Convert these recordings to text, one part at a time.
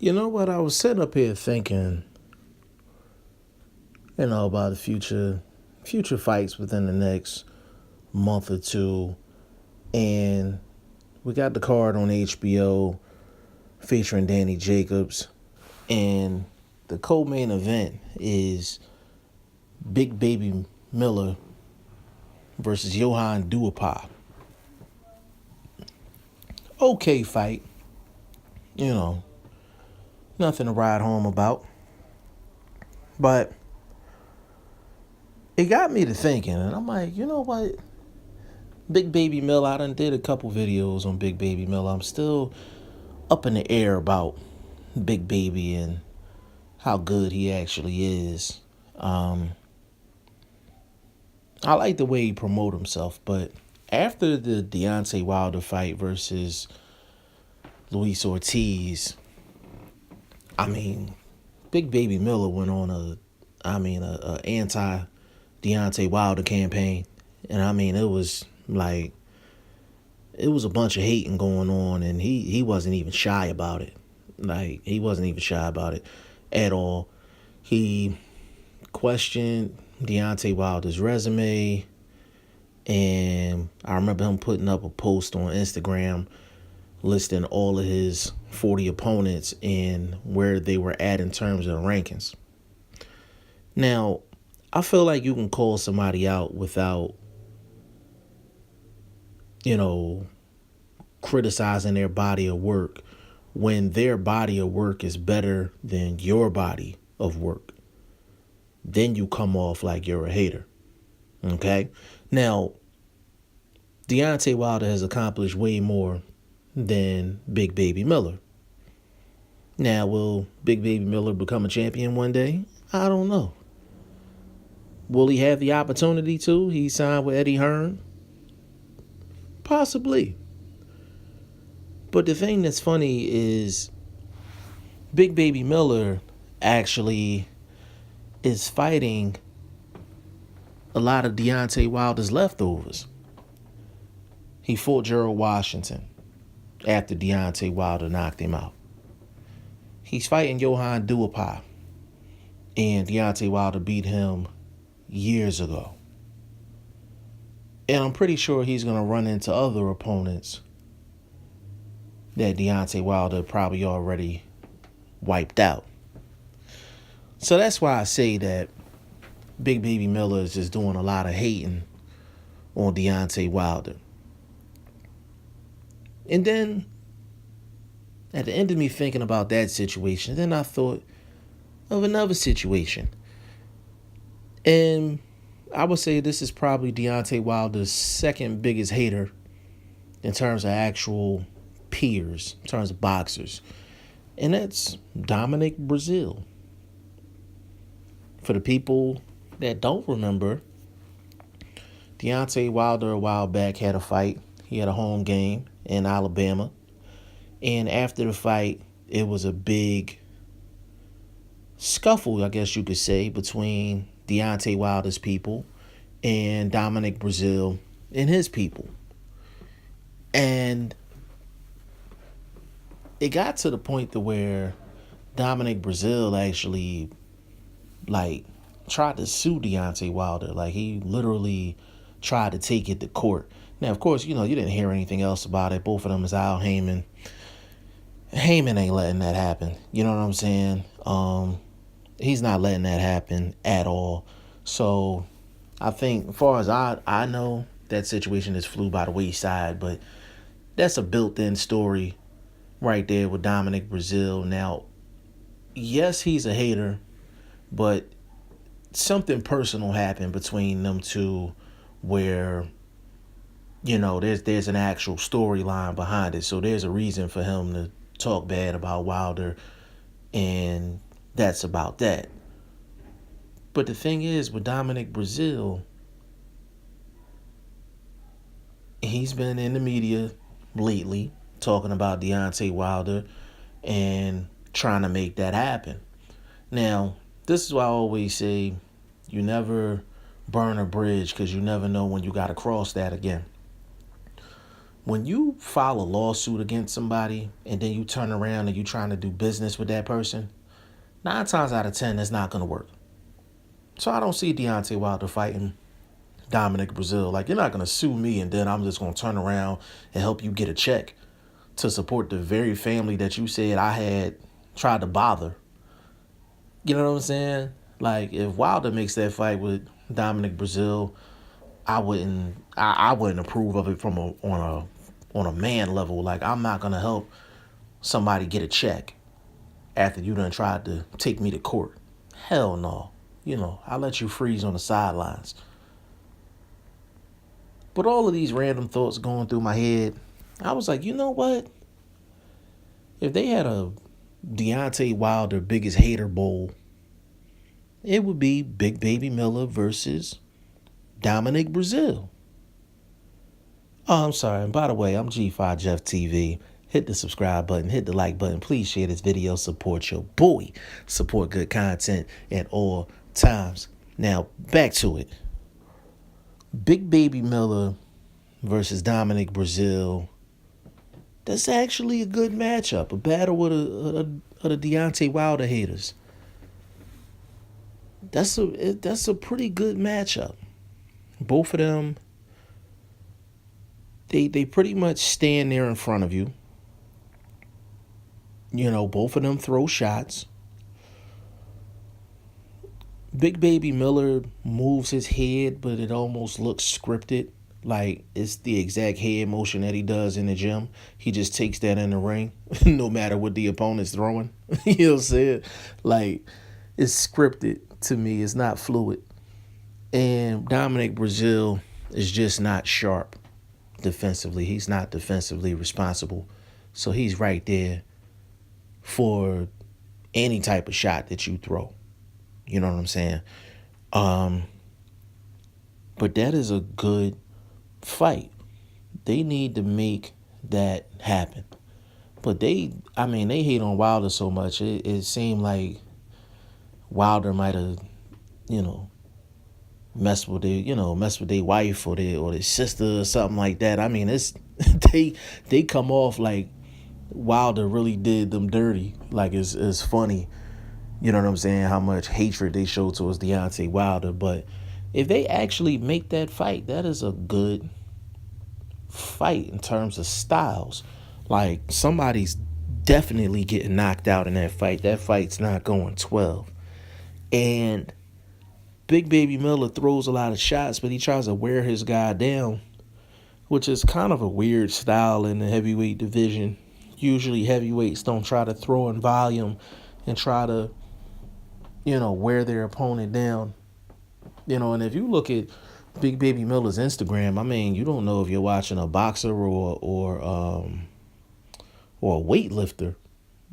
You know what? I was sitting up here thinking, about the future fights within the next month or two, and we got the card on HBO featuring Danny Jacobs, and the co-main event is Big Baby Miller versus Johan Duhaupas. Okay fight, you know, nothing to ride home about, but it got me to thinking, and I'm like, you know what? Big Baby Miller, I done did a couple videos on Big Baby Miller. I'm still up in the air about Big Baby and how good he actually is. I like the way he promote himself, but after the Deontay Wilder fight versus Luis Ortiz, I mean, Big Baby Miller went on a anti Deontay Wilder campaign, and I mean, it was a bunch of hating going on, and he wasn't even shy about it. Like, he wasn't even shy about it at all. He questioned Deontay Wilder's resume, and I remember him putting up a post on Instagram listing all of his 40 opponents and where they were at in terms of the rankings. Now, I feel like you can call somebody out without, criticizing their body of work when their body of work is better than your body of work. Then you come off like you're a hater. Okay? Now, Deontay Wilder has accomplished way more than Big Baby Miller. Now, will Big Baby Miller become a champion one day? I don't know. Will he have the opportunity to? He signed with Eddie Hearn? Possibly. But the thing that's funny is Big Baby Miller actually is fighting a lot of Deontay Wilder's leftovers. He fought Gerald Washington after Deontay Wilder knocked him out. He's fighting Johan Duhaupas, and Deontay Wilder beat him years ago. And I'm pretty sure he's going to run into other opponents that Deontay Wilder probably already wiped out. So that's why I say that Big Baby Miller is just doing a lot of hating on Deontay Wilder. And then, at the end of me thinking about that situation, then I thought of another situation. And I would say this is probably Deontay Wilder's second biggest hater in terms of actual peers, in terms of boxers. And that's Dominic Breazeale. For the people that don't remember, Deontay Wilder a while back had a fight. He had a home game in Alabama. And after the fight, it was a big scuffle, I guess you could say, between Deontay Wilder's people and Dominic Breazeale and his people. And it got to the point to where Dominic Breazeale actually, tried to sue Deontay Wilder. He literally tried to take it to court. Now, of course, you didn't hear anything else about it. Both of them is Al Heyman. Heyman ain't letting that happen. You know what I'm saying? He's not letting that happen at all. So I think, as far as I know, that situation just flew by the wayside. But that's a built-in story right there with Dominic Breazeale. Now, yes, he's a hater, but something personal happened between them two where, there's an actual storyline behind it. So there's a reason for him to talk bad about Wilder, and that's about that. But the thing is, with Dominic Breazeale, he's been in the media lately talking about Deontay Wilder and trying to make that happen. Now, this is why I always say you never burn a bridge, because you never know when you got to cross that again. When you file a lawsuit against somebody and then you turn around and you trying to do business with that person, 9 times out of 10, it's not going to work. So I don't see Deontay Wilder fighting Dominic Breazeale. Like, you're not going to sue me and then I'm just going to turn around and help you get a check to support the very family that you said I had tried to bother. You know what I'm saying? Like, if Wilder makes that fight with Dominic Breazeale, I wouldn't approve of it from on a man level. Like, I'm not gonna help somebody get a check after you done tried to take me to court. Hell no. I let you freeze on the sidelines. But all of these random thoughts going through my head, I was like, you know what? If they had a Deontay Wilder Biggest Hater Bowl, it would be Big Baby Miller versus Dominic Breazeale. Oh, I'm sorry. And by the way, I'm G5 Jeff TV. Hit the subscribe button. Hit the like button. Please share this video. Support your boy. Support good content at all times. Now, back to it. Big Baby Miller versus Dominic Breazeale. That's actually a good matchup. A battle of the Deontay Wilder haters. That's a pretty good matchup. Both of them, they pretty much stand there in front of you. Both of them throw shots. Big Baby Miller moves his head, but it almost looks scripted. Like, it's the exact head motion that he does in the gym. He just takes that in the ring, no matter what the opponent's throwing. You know what I'm saying? Like, it's scripted to me. It's not fluid. And Dominic Breazeale is just not sharp defensively. He's not defensively responsible. So he's right there for any type of shot that you throw. You know what I'm saying? But that is a good fight. They need to make that happen. But they hate on Wilder so much. It seemed like Wilder might have, mess with their wife or their sister or something like that. I mean, it's they come off like Wilder really did them dirty. Like, it's funny, you know what I'm saying, how much hatred they show towards Deontay Wilder. But if they actually make that fight, that is a good fight in terms of styles. Like, somebody's definitely getting knocked out in that fight. That fight's not going 12. And Big Baby Miller throws a lot of shots, but he tries to wear his guy down, which is kind of a weird style in the heavyweight division. Usually heavyweights don't try to throw in volume and try to, wear their opponent down. And if you look at Big Baby Miller's Instagram, you don't know if you're watching a boxer or a weightlifter.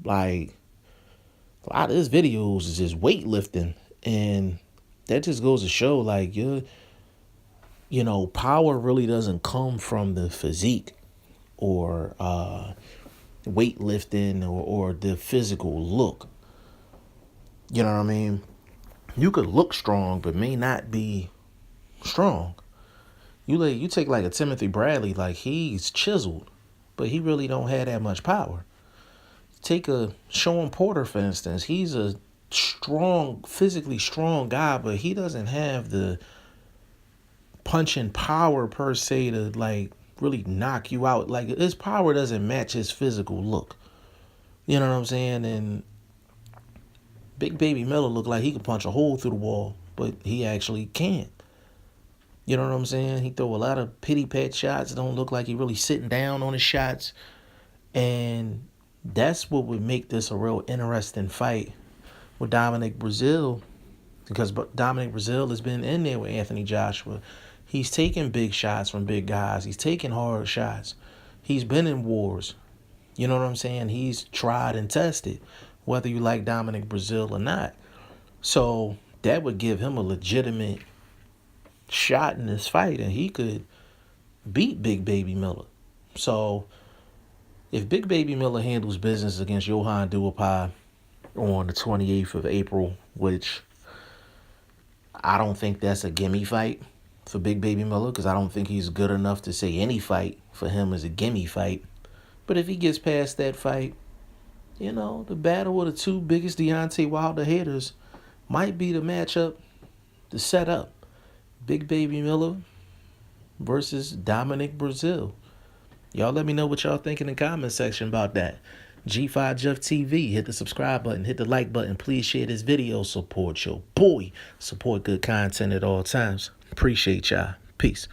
Like, a lot of his videos is just weightlifting, and that just goes to show, like, power really doesn't come from the physique or weightlifting or the physical look. You know what I mean? You could look strong, but may not be strong. You take like a Timothy Bradley, like, he's chiseled, but he really don't have that much power. Take a Sean Porter, for instance. He's a physically strong guy, but he doesn't have the punching power per se to, like, really knock you out. Like, his power doesn't match his physical look. You know what I'm saying? And Big Baby Miller looked like he could punch a hole through the wall, but he actually can't. You know what I'm saying? He throw a lot of pity-pat shots. It don't look like he really sitting down on his shots. And that's what would make this a real interesting fight with Dominic Breazeale, because Dominic Breazeale has been in there with Anthony Joshua. He's taking big shots from big guys. He's taking hard shots. He's been in wars. You know what I'm saying? He's tried and tested, whether you like Dominic Breazeale or not. So that would give him a legitimate shot in this fight, and he could beat Big Baby Miller. So if Big Baby Miller handles business against Johann Duhaupas on the 28th of April, which I don't think that's a gimme fight, for Big Baby Miller because I don't think he's good enough to say any fight for him is a gimme fight. But if he gets past that fight, the battle of the two biggest Deontay Wilder haters might be the matchup to set up. Big Baby Miller versus Dominic Breazeale. Y'all let me know what y'all think in the comment section about that. G5 Jeff TV, hit the subscribe button, hit the like button. Please share this video. Support your boy. Support good content at all times. Appreciate y'all. Peace.